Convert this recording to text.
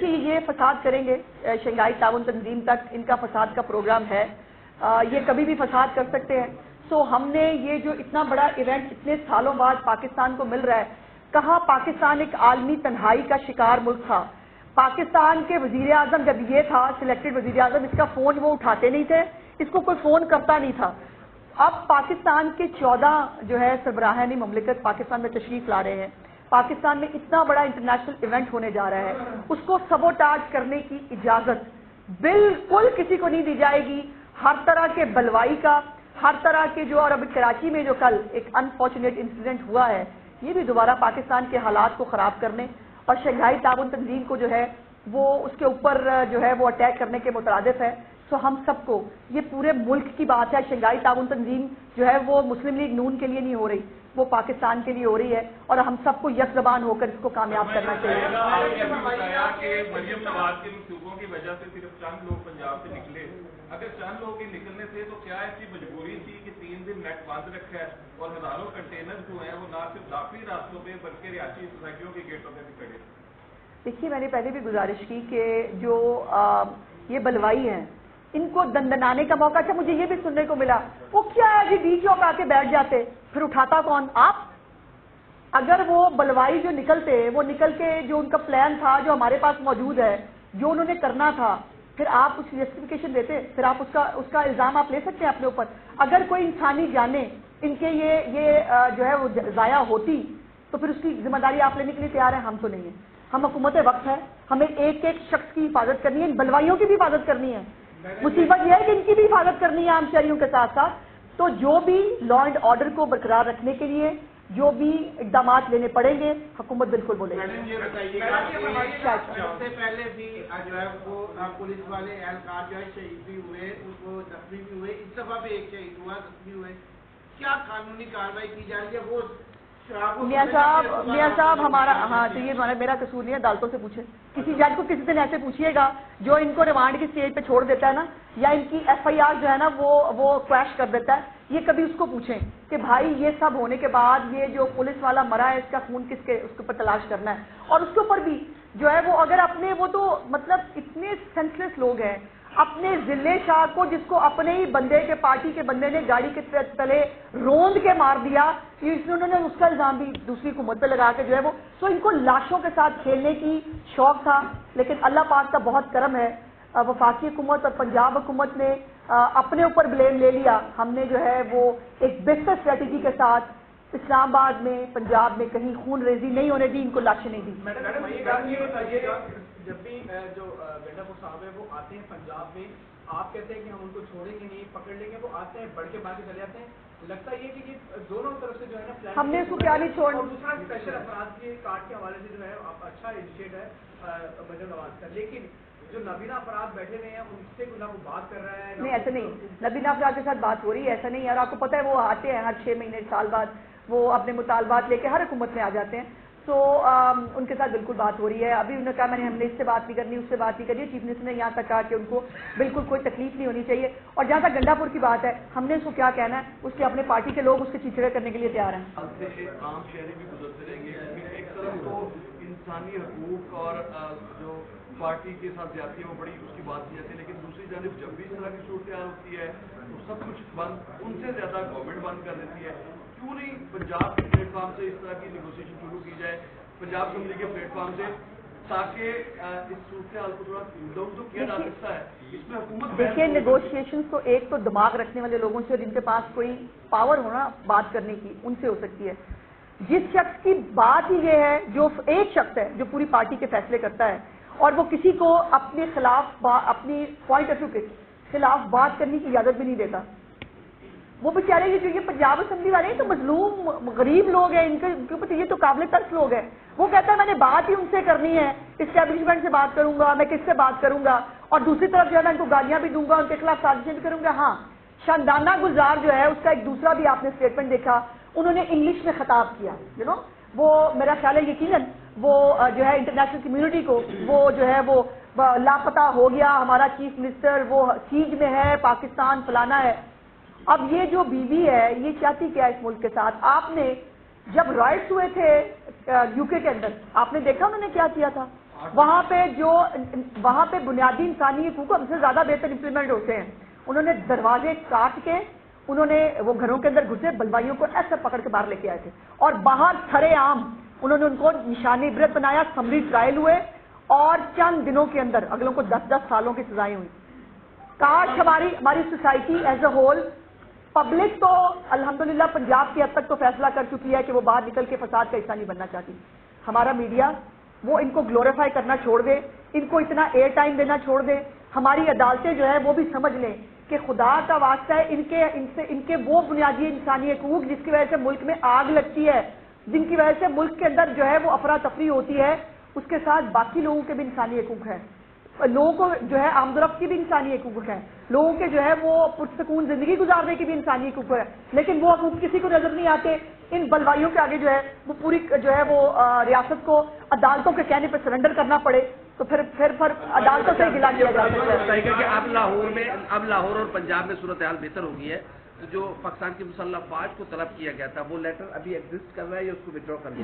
یہ فساد کریں گے شنگھائی تعاون تنظیم تک ان کا فساد کا پروگرام ہے، یہ کبھی بھی فساد کر سکتے ہیں. سو ہم نے یہ جو اتنا بڑا ایونٹ اتنے سالوں بعد پاکستان کو مل رہا ہے، کہا پاکستان ایک عالمی تنہائی کا شکار ملک تھا. پاکستان کے وزیر اعظم جب یہ تھا سلیکٹڈ وزیر اعظم، اس کا فون وہ اٹھاتے نہیں تھے، اس کو کوئی فون کرتا نہیں تھا. اب پاکستان کے 14 جو ہے سربراہان مملکت پاکستان میں تشریف لا رہے ہیں. پاکستان میں اتنا بڑا انٹرنیشنل ایونٹ ہونے جا رہا ہے، اس کو سبوٹاج کرنے کی اجازت بالکل کسی کو نہیں دی جائے گی. ہر طرح کے بلوائی کا، ہر طرح کے جو، اور اب کراچی میں جو کل ایک انفارچونیٹ انسیڈنٹ ہوا ہے، یہ بھی دوبارہ پاکستان کے حالات کو خراب کرنے اور شنگھائی تعاون تنظیم کو جو ہے وہ اس کے اوپر جو ہے وہ اٹیک کرنے کے مترادف ہے. سو ہم سب کو، یہ پورے ملک کی بات ہے. شنگھائی تعاون تنظیم جو ہے وہ مسلم لیگ نون کے لیے نہیں ہو رہی، وہ پاکستان کے لیے ہو رہی ہے، اور ہم سب کو یک زبان ہو کر اس کو کامیاب کرنا چاہیے. مریم نواز کے منصوبوں کی وجہ سے صرف چند لوگ پنجاب سے نکلے، اگر چند لوگ نکلنے سے تو کیا ایسی مجبوری تھی کہ 3 دن نیٹ بند رکھا ہے اور ہزاروں کنٹینر جو ہیں وہ نہ صرف داخلی راستوں پہ بلکہ رہائشی سوسائٹیوں کے گیٹوں پہ بھی کھڑے؟ دیکھیے، میں نے پہلے بھی گزارش کی کہ جو یہ بلوائی ہیں ان کو دندنانے کا موقع. اچھا، مجھے یہ بھی سننے کو ملا وہ کیا ہے جی بیچ آ کے بیٹھ جاتے، پھر اٹھاتا کون؟ آپ. اگر وہ بلوائی جو نکلتے، وہ نکل کے جو ان کا پلان تھا جو ہمارے پاس موجود ہے، جو انہوں نے کرنا تھا، پھر آپ اس کی جسٹیفیکیشن دیتے، پھر آپ اس کا الزام آپ لے سکتے ہیں اپنے اوپر. اگر کوئی انسانی جانیں ان کے یہ جو ہے وہ ضائع ہوتی تو پھر اس کی ذمہ داری آپ لینے کے لیے تیار ہیں؟ ہم تو نہیں ہیں. ہم حکومت وقت ہے، ہمیں ایک ایک شخص کی حفاظت کرنی ہے، ان بلوائیوں کی بھی حفاظت کرنی ہے. مصیبت یہ ہے کہ ان کی بھی حفاظت کرنی ہے عام شہریوں کے ساتھ ساتھ. تو جو بھی لا اینڈ آرڈر کو برقرار رکھنے کے لیے جو بھی اقدامات لینے پڑیں گے حکومت بالکل بولے گی. سب سے پہلے بھی جو ہے وہ پولیس والے اہلکار جو ہے شہید بھی ہوئے، وہ زخمی بھی ہوئے، اس دفعہ بھی ایک شہید ہوا، زخمی ہوئے. کیا قانونی کارروائی کی جا رہی ہے؟ وہ میاں صاحب ہمارا، ہاں تو یہ میرا قصور نہیں ہے، عدالتوں سے پوچھیں. کسی جج کو کسی دن ایسے پوچھیے گا جو ان کو ریمانڈ کی اسٹیج پہ چھوڑ دیتا ہے نا، یا ان کی ایف آئی آر جو ہے نا وہ کریش کر دیتا ہے، یہ کبھی اس کو پوچھیں کہ بھائی یہ سب ہونے کے بعد یہ جو پولیس والا مرا ہے اس کا خون کس کے، اس کے اوپر تلاش کرنا ہے. اور اس کے اوپر بھی جو ہے وہ اگر اپنے، وہ تو مطلب اتنے سینسلیس لوگ ہیں، اپنے ضلع شاہ کو جس کو اپنے ہی بندے کے، پارٹی کے بندے نے گاڑی کے تلے روند کے مار دیا، انہوں نے اس کا الزام بھی دوسری حکومت پہ لگا کے جو ہے وہ. سو ان کو لاشوں کے ساتھ کھیلنے کی شوق تھا. لیکن اللہ پاک کا بہت کرم ہے، وفاقی حکومت اور پنجاب حکومت نے اپنے اوپر بلیم لے لیا. ہم نے جو ہے وہ ایک بہتر اسٹریٹجی کے ساتھ اسلام آباد میں، پنجاب میں کہیں خون ریزی نہیں ہونے دی، ان کو لاشیں نہیں دی. جب بھی جو گنڈا پور صاحب ہے وہ آتے ہیں پنجاب میں، آپ کہتے ہیں کہ ہم ان کو چھوڑیں گے نہیں، پکڑ لیں گے، وہ آتے ہیں بڑھ کے باقی چلے جاتے ہیں. لگتا یہ کہ دونوں طرف سے جو ہے نا ہم نے اس کو کیا نہیں چھوڑ. اور دوسرا اسپیشل افراد کے کارڈ کے حوالے سے جو ہے اچھا انیشیٹ ہے مریم نواز کا، لیکن جو نابینا افراد بیٹھے ہوئے ہیں ان سے نہ وہ بات کر رہا ہے. نہیں ایسا نہیں، نابینا افراد کے ساتھ بات ہو رہی ہے، ایسا نہیں ہے. اور آپ کو پتہ ہے وہ آتے ہیں ہر 6 مہینے سال بعد، وہ اپنے مطالبات لے کے ہر حکومت میں آ جاتے ہیں. تو ان کے ساتھ بالکل بات ہو رہی ہے. ابھی انہوں نے کہا ہم نے اس سے بات نہیں کرنی، اس سے بات نہیں کرنی. چیف منسٹر نے یہاں تک کہا کہ ان کو بالکل کوئی تکلیف نہیں ہونی چاہیے. اور جہاں تک گنڈا پور کی بات ہے، ہم نے اس کو کیا کہنا ہے، اس کے اپنے پارٹی کے لوگ اس کے چیچڑے کرنے کے لیے تیار ہیں. عام شہری بھی گزرتے رہیں گے. ایک طرف تو انسانی حقوق اور جو پارٹی کے ساتھ زیادتی ہے وہ بڑی اس کی بات کی جاتی ہے، لیکن دوسری جانب جب بھی اس طرح کی صورتحال ہوتی ہے تو سب کچھ بند، ان سے زیادہ گورنمنٹ بند کر دیتی ہے. کیوں نہیں پنجاب کے پلیٹ فارم سے اس طرح کی نیگوسیشن شروع کی جائے، پنجاب اسمبلی کے پلیٹ فارم سے، تاکہ اس صورتحال کو تھوڑا کول ڈاؤن تو کیا جا سکتا ہے. اس میں حکومت دیکھیے نیگوشیشن تو ایک تو دماغ رکھنے والے لوگوں سے، جن کے پاس کوئی پاور ہونا بات کرنے کی، ان سے ہو سکتی ہے. جس شخص کی بات ہی یہ ہے، جو ایک شخص ہے جو پوری پارٹی کے فیصلے کرتا ہے اور وہ کسی کو اپنے خلاف، اپنی پوائنٹ آف ویو کے خلاف بات کرنے کی اجازت بھی نہیں دیتا. وہ بیچارے جو یہ پنجاب اسمبلی والے ہیں تو مظلوم غریب لوگ ہیں، ان کے اوپر یہ تو قابل ترس لوگ ہیں. وہ کہتا ہے میں نے بات ہی ان سے کرنی ہے، اسٹیبلشمنٹ سے بات کروں گا، میں کس سے بات کروں گا، اور دوسری طرف جو ہے نا ان کو گالیاں بھی دوں گا، ان کے خلاف سازشیں بھی کروں گا. ہاں، شاندانہ گلزار جو ہے اس کا ایک دوسرا بھی آپ نے اسٹیٹمنٹ دیکھا، انہوں نے انگلش میں خطاب کیا. وہ میرا خیال ہے یقیناً وہ جو ہے انٹرنیشنل کمیونٹی کو، وہ جو ہے وہ لاپتہ ہو گیا ہمارا چیف منسٹر، وہ سیج میں ہے، پاکستان فلانا ہے. اب یہ جو بیوی ہے یہ چاہتی کیا اس ملک کے ساتھ؟ آپ نے جب رائٹس ہوئے تھے یو کے اندر، آپ نے دیکھا انہوں نے کیا کیا تھا. وہاں پہ بنیادی انسانی حقوق ہم سے زیادہ بہتر امپلیمنٹ ہوتے ہیں. انہوں نے دروازے کاٹ کے انہوں نے وہ گھروں کے اندر گھسے, بلوائیوں کو ایسے پکڑ کے باہر لے کے آئے تھے, اور باہر سرے عام انہوں نے ان کو نشان عبرت بنایا. سمری ٹرائل ہوئے اور چند دنوں کے اندر اگلوں کو 10-10 سالوں کی سزائیں ہوئی. کاش ہماری society as a whole, public تو الحمدللہ پنجاب کی حد تک تو فیصلہ کر چکی ہے کہ وہ باہر نکل کے فساد کا حصہ نہیں بننا چاہتی. ہمارا میڈیا وہ ان کو گلوریفائی کرنا چھوڑ دے, ان کو اتنا ایئر ٹائم دینا چھوڑ دے. ہماری عدالتیں جو ہے وہ بھی سمجھ لیں کہ خدا کا واسطہ ہے ان کے وہ بنیادی انسانی حقوق جس کی وجہ سے ملک میں آگ لگتی ہے, جن کی وجہ سے ملک کے اندر جو ہے وہ افراتفری ہوتی ہے, اس کے ساتھ باقی لوگوں کے بھی انسانی حقوق ہیں. لوگوں کو جو ہے آمد و رفت کی بھی انسانی حقوق ہیں, لوگوں کے جو ہے وہ پرسکون زندگی گزارنے کی بھی انسانی حقوق ہے, لیکن وہ حقوق کسی کو نظر نہیں آتے. ان بلوائیوں کے آگے جو ہے وہ پوری جو ہے وہ ریاست کو عدالتوں کے کہنے پہ سرنڈر کرنا پڑے تو پھر عدالتوں سے گلا کیا جا سکتا ہے. کہ اب لاہور اور پنجاب میں صورتحال بہتر ہو گئی ہے. جو پاکستان کی مسلح افواج کو طلب کیا گیا تھا وہ لیٹر ابھی ایگزسٹ کر رہا ہے یا اس کو وڈرا کر دیا؟